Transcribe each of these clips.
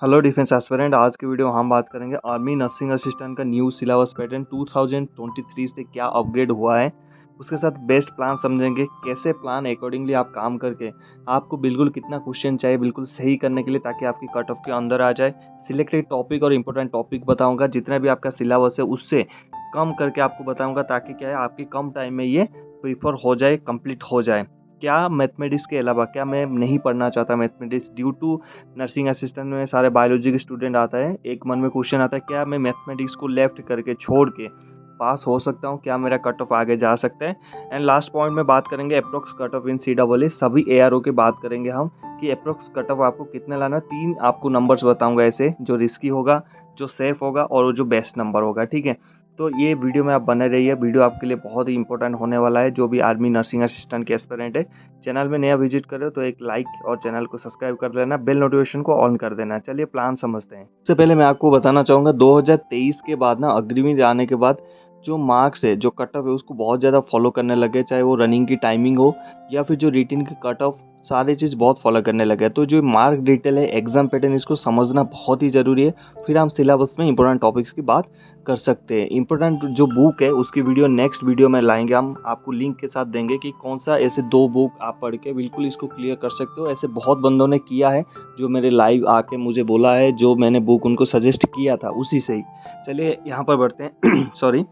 Hello defence aspirant. आज की video हम बात करेंगे आर्मी नर्सिंग असिस्टेंट का न्यू सिलेबस पैटर्न 2023 से क्या अपग्रेड हुआ है। उसके साथ बेस्ट प्लान समझेंगे, कैसे प्लान अकॉर्डिंगली आप काम करके आपको बिल्कुल कितना क्वेश्चन चाहिए बिल्कुल सही करने के लिए, ताकि आपकी कट ऑफ के अंदर आ जाए। सिलेक्टेड टॉपिक और इंपॉर्टेंट टॉपिक बताऊंगा, जितना भी आपका सिलेबस है उससे कम करके आपको बताऊंगा, ताकि क्या है आपकी कम टाइम में ये प्रीफर हो जाए, कंप्लीट हो जाए। क्या मैथमेटिक्स के अलावा क्या मैं नहीं पढ़ना चाहता mathematics, due to nursing assistant में सारे बायोलॉजी के स्टूडेंट आता है। एक मन में क्वेश्चन आता है, क्या मैं मैथमेटिक्स को लेफ्ट करके छोड़ के पास हो सकता हूँ, क्या मेरा कट ऑफ आगे जा सकता है। एंड लास्ट पॉइंट में बात करेंगे अप्रोक्स कट ऑफ इन CAA सभी ARO की बात करेंगे हम, कि अप्रोक्स कट ऑफ आपको कितने लाना। 3 आपको नंबर्स बताऊंगा ऐसे, जो रिस्की होगा, जो सेफ होगा और जो बेस्ट नंबर होगा। ठीक है, तो ये वीडियो में आप बने रहिए। वीडियो आपके लिए बहुत ही इंपॉर्टेंट होने वाला है। जो भी आर्मी नर्सिंग असिस्टेंट के एस्पिरेंट है, चैनल में नया विजिट करो तो एक लाइक और चैनल को सब्सक्राइब कर देना, बेल नोटिफिकेशन को ऑन कर देना। चलिए प्लान समझते हैं। सबसे पहले मैं आपको बताना चाहूँगा 2023 के बाद ना, अग्रिमी जाने के बाद जो मार्क्स है, जो कट ऑफ है, उसको बहुत ज़्यादा फॉलो करने लगे। चाहे वो रनिंग की टाइमिंग हो या फिर जो रिटिन की कट ऑफ, सारी चीज़ बहुत फॉलो करने लगे। तो जो मार्क डिटेल है, एग्जाम पैटर्न, इसको समझना बहुत ही ज़रूरी है। फिर हम सिलेबस में इंपॉर्टेंट टॉपिक्स की बात कर सकते हैं। इंपॉर्टेंट जो बुक है उसकी वीडियो नेक्स्ट वीडियो में लाएंगे, हम आपको लिंक के साथ देंगे कि कौन सा ऐसे 2 बुक आप पढ़ के बिल्कुल इसको क्लियर कर सकते हो। ऐसे बहुत बंदों ने किया है, जो मेरे लाइव आके मुझे बोला है, जो मैंने बुक उनको सजेस्ट किया था उसी से ही। चलिए यहाँ पर बढ़ते हैं सॉरी।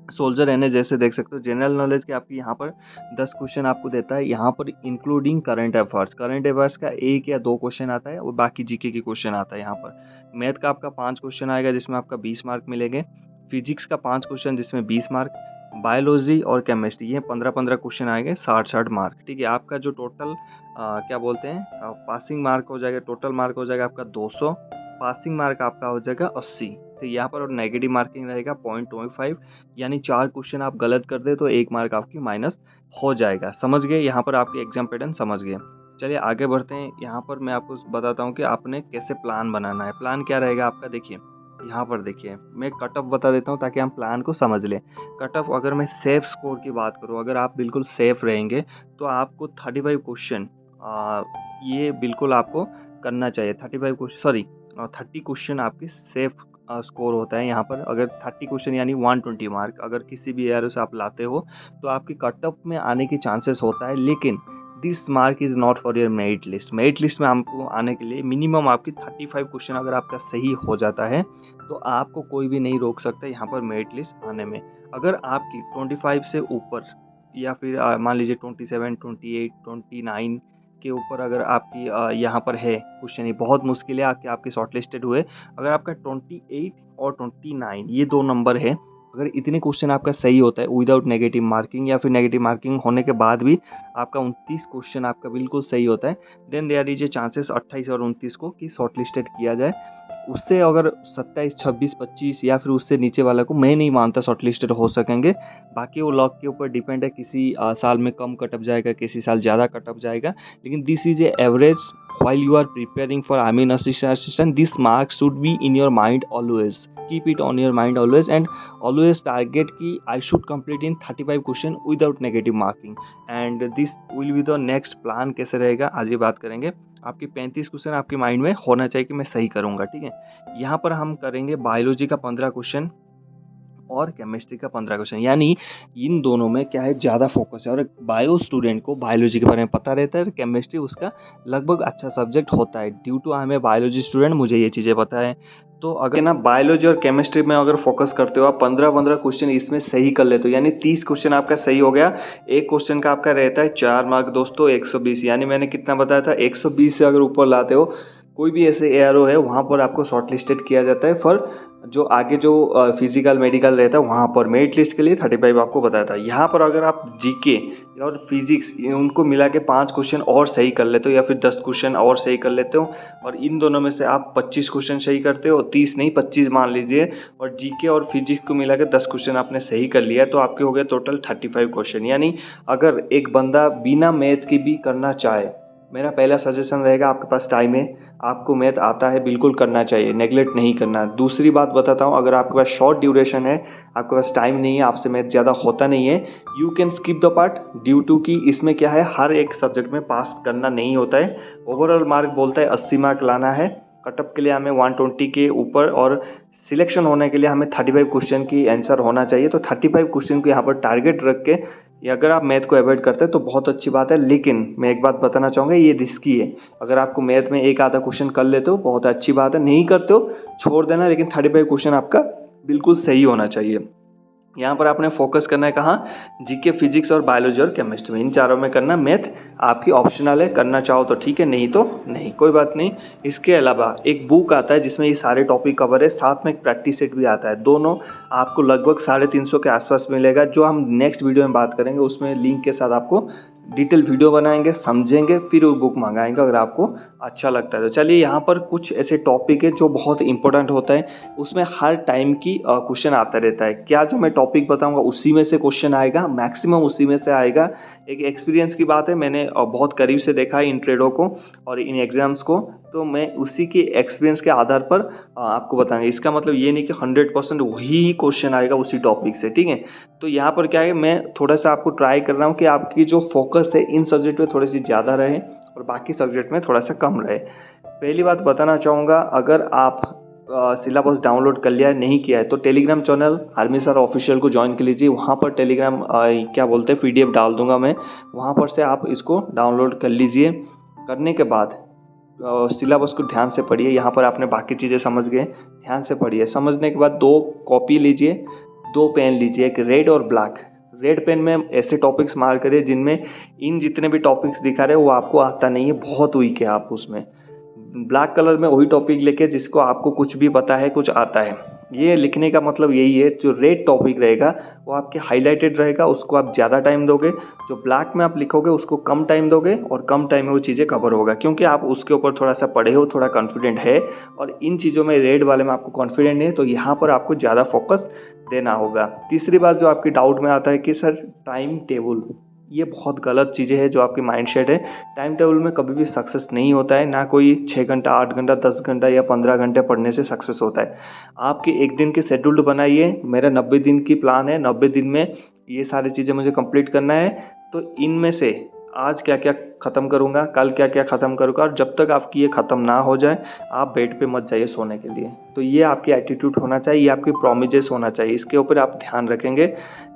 सोल्जर एनए जैसे देख सकते हो, जनरल नॉलेज के आपकी यहाँ पर 10 क्वेश्चन आपको देता है, यहाँ पर including current affairs. Current affairs का 1 या 2 क्वेश्चन आता है और बाकी जीके की क्वेश्चन आता है। यहाँ पर मैथ का आपका 5 क्वेश्चन आएगा, जिसमें आपका 20 मार्क मिलेंगे। फिजिक्स का 5 क्वेश्चन, जिसमें 20 मार्क। बायोलॉजी और केमिस्ट्री ये 15-15 क्वेश्चन आएंगे, 60-60 मार्क। ठीक है, आपका जो टोटल क्या बोलते हैं पासिंग मार्क हो जाएगा, टोटल मार्क हो जाएगा आपका 200। पासिंग मार्क आपका हो जाएगा 80। तो यहाँ पर और नेगेटिव मार्किंग रहेगा 0.25, यानी 4 क्वेश्चन आप गलत कर दे तो 1 मार्क आपकी माइनस हो जाएगा। समझ गए, यहाँ पर आपके एग्जाम पैटर्न समझ गए। चलिए आगे बढ़ते हैं। यहाँ पर मैं आपको बताता हूँ कि आपने कैसे प्लान बनाना है। प्लान क्या रहेगा आपका, देखिए यहाँ पर देखिए, मैं कट ऑफ बता देता हूँ ताकि हम प्लान को समझ लें। कट ऑफ अगर मैं सेफ स्कोर की बात करूँ, अगर आप बिल्कुल सेफ रहेंगे तो आपको 35 क्वेश्चन ये बिल्कुल आपको करना चाहिए। 35 क्वेश्चन, सॉरी 30 क्वेश्चन आपके सेफ स्कोर होता है। यहाँ पर अगर 30 क्वेश्चन यानी 120 मार्क अगर किसी भी एरो से आप लाते हो तो आपकी कट ऑफ में आने की चांसेस होता है। लेकिन this mark is not for your merit list. Merit list में आपको आने के लिए मिनिमम आपकी 35 क्वेश्चन अगर आपका सही हो जाता है तो आपको कोई भी नहीं रोक सकता यहाँ पर मेरिट लिस्ट आने में। अगर आपकी 25 से ऊपर या फिर मान लीजिए 27, 28, 29 के ऊपर अगर आपकी यहाँ पर है क्वेश्चन, ये बहुत मुश्किल है कि आपके शॉर्ट लिस्टेड हुए। अगर आपका 28 और 29 ये 2 नंबर है, अगर इतने क्वेश्चन आपका सही होता है विदाउट नेगेटिव मार्किंग, या फिर नेगेटिव मार्किंग होने के बाद भी आपका 29 क्वेश्चन आपका बिल्कुल सही होता है, then there is a chances 28 और 29 को कि शॉर्ट लिस्टेड किया जाए। उससे अगर 27, 26, 25 या फिर उससे नीचे वाला को मैं नहीं मानता शॉर्ट लिस्टेड हो सकेंगे। बाकी वो लॉक के ऊपर डिपेंड है, किसी साल में कम कटअप जाएगा, किसी साल ज़्यादा कटअप जाएगा। लेकिन this is a average while you are preparing for army assistant. This mark should be in your mind always, keep it on your mind always, and always target ki I should complete in 35 question without negative marking, and this will be the next plan। कैसे रहेगा आज ये बात करेंगे। आपकी 35 question आपके mind में होना चाहिए कि मैं सही करूँगा। ठीक है, यहाँ पर हम करेंगे बायोलॉजी का 15 क्वेश्चन और केमिस्ट्री का 15 क्वेश्चन, यानी इन दोनों में क्या है ज़्यादा फोकस है। और बायो स्टूडेंट को बायोलॉजी के बारे में पता रहता है, केमिस्ट्री उसका लगभग अच्छा सब्जेक्ट होता है। Due to I am a biology student, मुझे ये चीज़ें पता है। तो अगर ना बायोलॉजी और केमिस्ट्री में अगर फोकस करते हो आप, 15-15 क्वेश्चन इसमें सही कर लेते हो, यानी 30 क्वेश्चन आपका सही हो गया। एक क्वेश्चन का आपका रहता है 4 मार्क दोस्तों, 120, यानी मैंने कितना बताया था 120 से अगर ऊपर लाते हो कोई भी ऐसे एआरओ है वहाँ पर आपको शॉर्ट लिस्टेड किया जाता है। फॉर जो आगे जो फिजिकल मेडिकल रहता है वहाँ पर मेरिट लिस्ट के लिए 35 आपको बताया था। यहाँ पर अगर आप जीके और फिजिक्स उनको मिला के 5 क्वेश्चन और सही कर लेते हो, या फिर 10 क्वेश्चन और सही कर लेते हो, और इन दोनों में से आप 25 क्वेश्चन सही करते हो, 30 नहीं 25 मान लीजिए, और जीके और फिजिक्स को मिला के 10 क्वेश्चन आपने सही कर लिया, तो आपके हो गए टोटल 35 क्वेश्चन। यानी अगर एक बंदा बिना मैथ की भी करना चाहे, मेरा पहला सजेशन रहेगा, आपके पास टाइम है, आपको मैथ आता है, बिल्कुल करना चाहिए, नेगलेक्ट नहीं करना। दूसरी बात बताता हूँ, अगर आपके पास शॉर्ट ड्यूरेशन है, आपके पास टाइम नहीं है, आपसे मैथ ज़्यादा होता नहीं है, you can skip the part, due to कि इसमें क्या है हर एक सब्जेक्ट में पास करना नहीं होता है। ओवरऑल मार्क बोलता है 80 मार्क लाना है, कटअप के लिए हमें 120 के ऊपर और सिलेक्शन होने के लिए हमें 35 क्वेश्चन की आंसर होना चाहिए। तो 35 क्वेश्चन को यहाँ पर टारगेट रख के ये अगर आप मैथ को अवॉइड करते हैं तो बहुत अच्छी बात है, लेकिन मैं एक बात बताना चाहूँगा, ये रिस्की है। अगर आपको मैथ में एक आधा क्वेश्चन कर लेते हो बहुत अच्छी बात है, नहीं करते हो छोड़ देना, लेकिन 35 क्वेश्चन आपका बिल्कुल सही होना चाहिए। यहाँ पर आपने फोकस करना है कहाँ, जीके, फिजिक्स और बायोलॉजी और केमिस्ट्री में, इन चारों में करना। मैथ आपकी ऑप्शनल है, करना चाहो तो ठीक है, नहीं तो नहीं, कोई बात नहीं। इसके अलावा एक बुक आता है जिसमें ये सारे टॉपिक कवर है, साथ में एक प्रैक्टिस सेट भी आता है। दोनों आपको लगभग 350 के आसपास मिलेगा, जो हम नेक्स्ट वीडियो में बात करेंगे। उसमें लिंक के साथ आपको डिटेल वीडियो बनाएंगे, समझेंगे, फिर वो बुक मंगाएंगे अगर आपको अच्छा लगता है तो। चलिए, यहाँ पर कुछ ऐसे टॉपिक है जो बहुत इंपॉर्टेंट होता है, उसमें हर टाइम की क्वेश्चन आता रहता है। क्या जो मैं टॉपिक बताऊंगा उसी में से क्वेश्चन आएगा, मैक्सिमम उसी में से आएगा। एक एक्सपीरियंस की बात है, मैंने बहुत करीब से देखा है इन ट्रेडों को और इन एग्जाम्स को, तो मैं उसी के एक्सपीरियंस के आधार पर आपको बताऊंगा। इसका मतलब ये नहीं कि 100% वही क्वेश्चन आएगा उसी टॉपिक से, ठीक है। तो यहाँ पर क्या है, मैं थोड़ा सा आपको ट्राई कर रहा हूँ कि आपकी जो फोकस है इन सब्जेक्ट में थोड़ी सी ज़्यादा रहे और बाकी सब्जेक्ट में थोड़ा सा कम रहे। पहली बात बताना चाहूँगा, अगर आप सिलेबस डाउनलोड कर लिया है, नहीं किया है, तो Telegram channel army sir official को ज्वाइन कर लीजिए। वहाँ पर टेलीग्राम क्या बोलते हैं, PDF डाल दूंगा मैं, वहाँ पर से आप इसको डाउनलोड कर लीजिए। करने के बाद सिलेबस को ध्यान से पढ़िए। यहाँ पर आपने बाकी चीज़ें समझ गए, ध्यान से पढ़िए। समझने के बाद 2 कॉपी लीजिए, 2 पेन लीजिए, एक रेड और ब्लैक। रेड पेन में ऐसे टॉपिक्स मार्क करिए जिनमें इन जितने भी टॉपिक्स दिखा रहे हैं वो आपको आता नहीं है, बहुत वीक है आप उसमें। ब्लैक कलर में वही टॉपिक लेके जिसको आपको कुछ भी पता है, कुछ आता है। ये लिखने का मतलब यही है, जो रेड टॉपिक रहेगा वो आपके हाईलाइटेड रहेगा, उसको आप ज़्यादा टाइम दोगे। जो ब्लैक में आप लिखोगे उसको कम टाइम दोगे और कम टाइम में वो चीज़ें कवर होगा, क्योंकि आप उसके ऊपर थोड़ा सा पढ़े हो, थोड़ा कॉन्फिडेंट है। और इन चीज़ों में रेड वाले में आपको कॉन्फिडेंट नहीं है, तो यहाँ पर आपको ज़्यादा फोकस देना होगा। तीसरी बात जो आपकी डाउट में आता है कि सर टाइम टेबल, ये बहुत गलत चीज़ें हैं जो आपकी माइंडसेट है। टाइम टेबल में कभी भी सक्सेस नहीं होता है, ना कोई 6 घंटा, 8 घंटा, 10 घंटा या 15 घंटे पढ़ने से सक्सेस होता है। आपके एक दिन के शेड्यूल्ड बनाइए। मेरा 90 दिन की प्लान है, 90 दिन में ये सारी चीज़ें मुझे कंप्लीट करना है। तो इनमें से आज क्या क्या ख़त्म करूँगा, कल क्या क्या ख़त्म करूँगा, और जब तक आपकी ये ख़त्म ना हो जाए आप बेड पे मत जाइए सोने के लिए। तो ये आपकी एटीट्यूड होना चाहिए, ये आपकी प्रॉमिजेस होना चाहिए, इसके ऊपर आप ध्यान रखेंगे।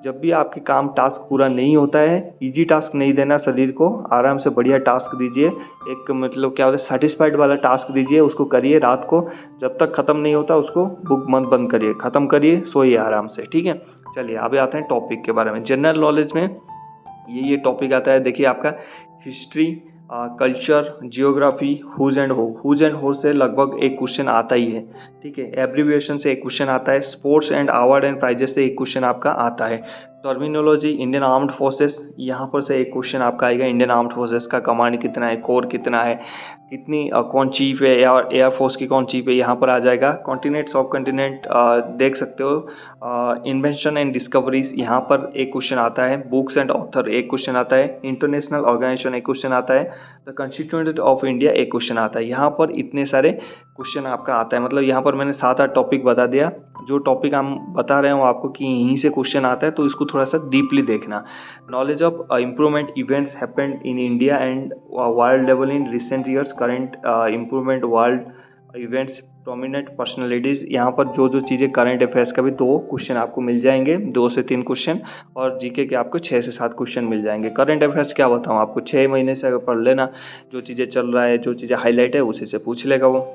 जब भी आपके काम टास्क पूरा नहीं होता है, इजी टास्क नहीं देना शरीर को, आराम से बढ़िया टास्क दीजिए। एक मतलब क्या होता है, सेटिस्फाइड वाला टास्क दीजिए, उसको करिए रात को। जब तक ख़त्म नहीं होता उसको बुक मत बंद करिए, ख़त्म करिए, सोइए आराम से, ठीक है। चलिए अभी आते हैं टॉपिक के बारे में। जनरल नॉलेज में ये टॉपिक आता है, देखिए आपका history, culture, geography, who's and who से लगभग एक क्वेश्चन आता ही है, ठीक है। एब्रीविएशन से एक क्वेश्चन आता है, sports and award and prizes से एक क्वेश्चन आपका आता है। टर्मिनोलॉजी, इंडियन आर्म्ड फोर्सेस, यहाँ पर से एक क्वेश्चन आपका आएगा। इंडियन आर्म्ड फोर्सेस का कमांड कितना है, कोर कितना है, कितनी कौन चीफ है, या एयरफोर्स की कौन चीफ है, यहाँ पर आ जाएगा। कॉन्टिनेंट्स ऑफ कंटिनेंट देख सकते हो। इन्वेंशन एंड डिस्कवरीज, यहाँ पर एक क्वेश्चन आता है। बुक्स एंड ऑथर एक क्वेश्चन आता है। इंटरनेशनल ऑर्गेनाइजेशन एक क्वेश्चन आता है। द कॉन्स्टिट्यूएंट ऑफ इंडिया एक क्वेश्चन आता है। यहाँ पर इतने सारे क्वेश्चन आपका आता है, मतलब यहाँ पर मैंने 7-8 टॉपिक बता दिया। जो टॉपिक हम बता रहे हो आपको कि यहीं से क्वेश्चन आता है, तो इसको थोड़ा सा डीपली देखना। Knowledge of improvement events happened in India and world level in recent years, current improvement world events, prominent personalities. यहाँ पर जो जो चीज़ें करंट अफेयर्स का भी 2 क्वेश्चन आपको मिल जाएंगे, 2 से 3 क्वेश्चन, और जीके के आपको 6 से 7 क्वेश्चन मिल जाएंगे। करंट अफेयर्स क्या बताऊँ आपको, 6 महीने से अगर पढ़ लेना, जो चीज़ें चल रहा है, जो चीज़ें हाईलाइट है, उसी से पूछ लेगा वो।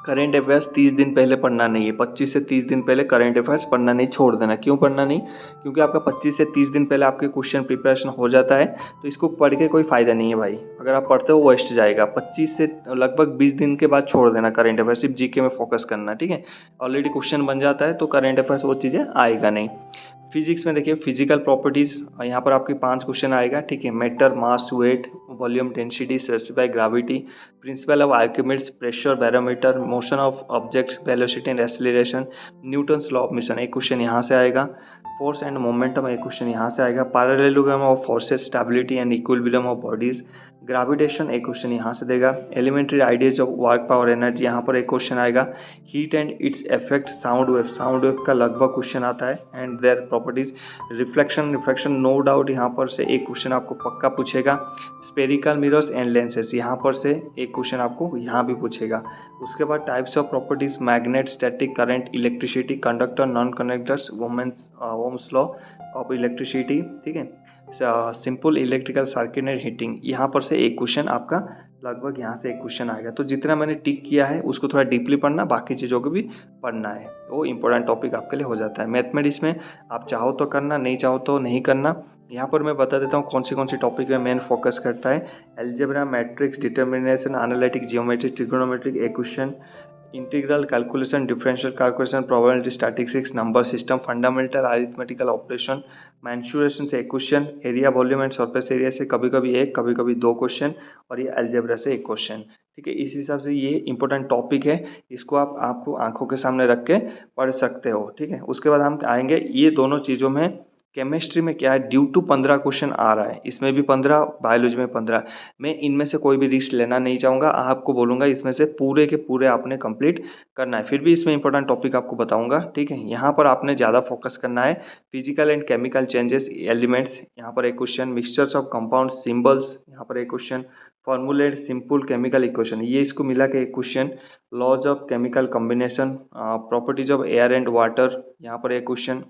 करंट अफेयर्स 30 दिन पहले पढ़ना नहीं है, 25 से 30 दिन पहले करंट अफेयर्स पढ़ना नहीं, छोड़ देना। क्यों पढ़ना नहीं, क्योंकि आपका 25 से 30 दिन पहले आपके क्वेश्चन प्रिपरेशन हो जाता है, तो इसको पढ़ के कोई फ़ायदा नहीं है भाई। अगर आप पढ़ते हो वेस्ट जाएगा। 25 से लगभग 20 दिन के बाद छोड़ देना करंट अफेयर्स, सिर्फ जीके में फोकस करना, ठीक है। ऑलरेडी क्वेश्चन बन जाता है, तो करंट अफेयर्स वो चीज़ें आएगा नहीं। फिजिक्स में देखिए, फिजिकल प्रॉपर्टीज़, यहाँ पर आपके 5 क्वेश्चन आएगा, ठीक है। Matter, mass, weight, volume, density, specify gravity, principle of Archimedes, pressure barometer, motion of objects, velocity and acceleration, Newton's law of motion, एक क्वेश्चन यहाँ से आएगा। फोर्स एंड मोमेंटम, एक क्वेश्चन यहाँ से आएगा। Parallelogram of forces, stability and equilibrium of bodies, gravitation एक question यहाँ से देगा। Elementary ideas of work power energy, यहाँ पर एक क्वेश्चन आएगा। Heat and its effect sound wave का लगभग क्वेश्चन आता है and their properties. Reflection no doubt यहाँ पर से एक क्वेश्चन आपको पक्का पूछेगा। स्पेरिकल मिरर्स एंड लेंसेज, यहाँ पर से एक क्वेश्चन आपको यहाँ भी पूछेगा। उसके बाद types of properties, magnet, static current, electricity, conductor, non conductors, Ohm's law of electricity, ठीक है। Simple electrical circuit and heating, यहाँ पर से एक क्वेश्चन आपका लगभग यहाँ से एक क्वेश्चन आएगा। तो जितना मैंने टिक किया है उसको थोड़ा डीपली पढ़ना, बाकी चीज़ों को भी पढ़ना है, वो इंपॉर्टेंट टॉपिक आपके लिए हो जाता है। मैथमेटिक्स में आप चाहो तो करना, नहीं चाहो तो नहीं करना। यहाँ पर मैं बता देता हूँ कौन सी टॉपिक में मेन फोकस करता है। Algebra, matrix, determination, analytic, geometry, trigonometric equation, integral calculation, differential calculation, probability, statistics, number system, fundamental arithmetical operation, mensuration से एक question, area, volume and surface area से कभी कभी दो क्वेश्चन, और ये अलजेब्रा से एक क्वेश्चन, ठीक है। इस हिसाब से ये इंपॉर्टेंट टॉपिक है, इसको आपको आंखों के सामने रख के पढ़ सकते हो, ठीक है। उसके बाद हम आएंगे ये दोनों चीज़ों में। केमिस्ट्री में क्या है, ड्यू टू 15 क्वेश्चन आ रहा है, इसमें भी 15, बायोलॉजी में 15। मैं इनमें से कोई भी रिस्क लेना नहीं चाहूँगा, आपको बोलूँगा इसमें से पूरे के पूरे आपने कंप्लीट करना है। फिर भी इसमें इंपॉर्टेंट टॉपिक आपको बताऊँगा, ठीक है। यहाँ पर आपने ज़्यादा फोकस करना है। Physical and chemical changes, elements, यहाँ पर एक question. Mixtures of compound, symbols, यहाँ पर एक question. Formulate simple chemical equation, ये इसको मिला के एक question. Laws of chemical combination, properties of air and water, यहाँ पर एक question.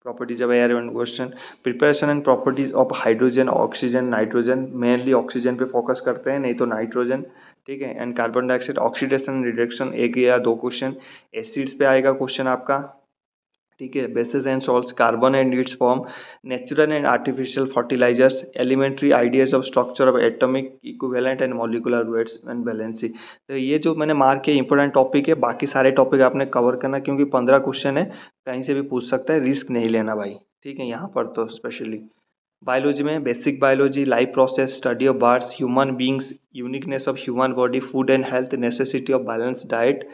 Properties of air and question. Preparation and properties of hydrogen, oxygen, nitrogen, mainly oxygen पे फोकस करते हैं, नहीं तो नाइट्रोजन, ठीक है। And carbon dioxide, oxidation and reduction, एक या दो क्वेश्चन। एसिड्स पे आएगा क्वेश्चन आपका, ठीक है। Bases and salts, carbon and its form, natural and artificial fertilisers, elementary ideas of structure of atomic equivalent and molecular weights and valency. तो ये जो मैंने मार्क किया इंपॉर्टेंट टॉपिक है, बाकी सारे टॉपिक आपने कवर करना, क्योंकि 15 क्वेश्चन है, कहीं से भी पूछ सकता है, रिस्क नहीं लेना भाई, ठीक है। यहाँ पर तो स्पेशली बायोलॉजी में basic biology, life process, study of birds, human beings, uniqueness of human body, food and health, necessity of balance diet,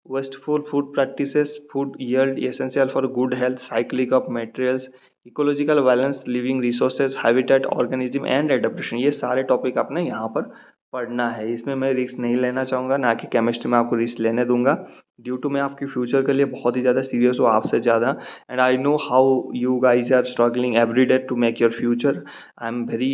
wasteful food practices, food yield essential for good health, cyclic of materials, ecological balance, living resources, habitat, organism and adaptation, ये सारे topic आपने यहाँ पर पढ़ना है। इसमें मैं risk नहीं लेना चाहूँगा, ना कि केमिस्ट्री में आपको रिस्क लेने दूंगा। ड्यू टू मैं आपके फ्यूचर के लिए बहुत ही ज़्यादा सीरियस हूँ, आपसे ज़्यादा। And I know how you guys are struggling every day to make your future. I am very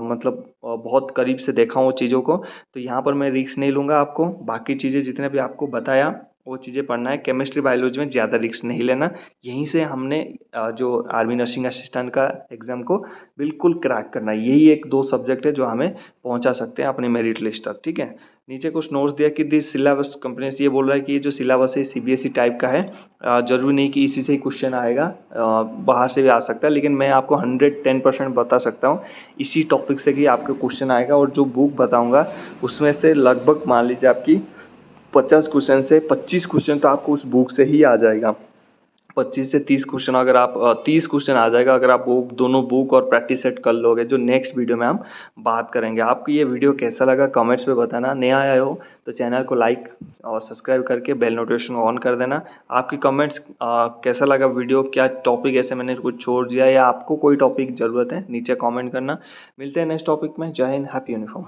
मतलब बहुत करीब से देखा हूँ चीज़ों को, तो यहाँ पर मैं रिस्क नहीं लूँगा। आपको बाकी चीज़ें जितने भी आपको बताया वो चीज़ें पढ़ना है। केमिस्ट्री बायोलॉजी में ज़्यादा रिस्क नहीं लेना। यहीं से हमने जो आर्मी नर्सिंग असिस्टेंट का एग्ज़ाम को बिल्कुल क्रैक करना है। यही एक दो सब्जेक्ट है जो हमें पहुंचा सकते हैं अपनी मेरिट लिस्ट तक, ठीक है। नीचे कुछ नोट्स दिया कि दिस सिलेबस कंपनीज, ये बोल रहा है कि ये जो सिलेबस है सीबीएसई टाइप का है। ज़रूरी नहीं कि इसी से ही क्वेश्चन आएगा, बाहर से भी आ सकता है, लेकिन मैं आपको 110% बता सकता हूँ इसी टॉपिक से कि आपके क्वेश्चन आएगा। और जो बुक बताऊँगा उसमें से लगभग मान लीजिए आपकी 50 क्वेश्चन से 25 क्वेश्चन तो आपको उस बुक से ही आ जाएगा। 25 से 30 क्वेश्चन, अगर आप 30 क्वेश्चन आ जाएगा अगर आप वो दोनों बुक और प्रैक्टिस सेट कर लोगे, जो नेक्स्ट वीडियो में हम बात करेंगे। आपको ये वीडियो कैसा लगा कमेंट्स में बताना। नया आया हो तो चैनल को लाइक और सब्सक्राइब करके बेल नोटिफिकेशन ऑन कर देना। आपकी कमेंट्स कैसा लगा वीडियो, क्या टॉपिक ऐसे मैंने कुछ छोड़ दिया या आपको कोई टॉपिक ज़रूरत है, नीचे कॉमेंट करना। मिलते हैं नेक्स्ट टॉपिक में। जय हिंद, हैप्पी यूनिफॉर्म।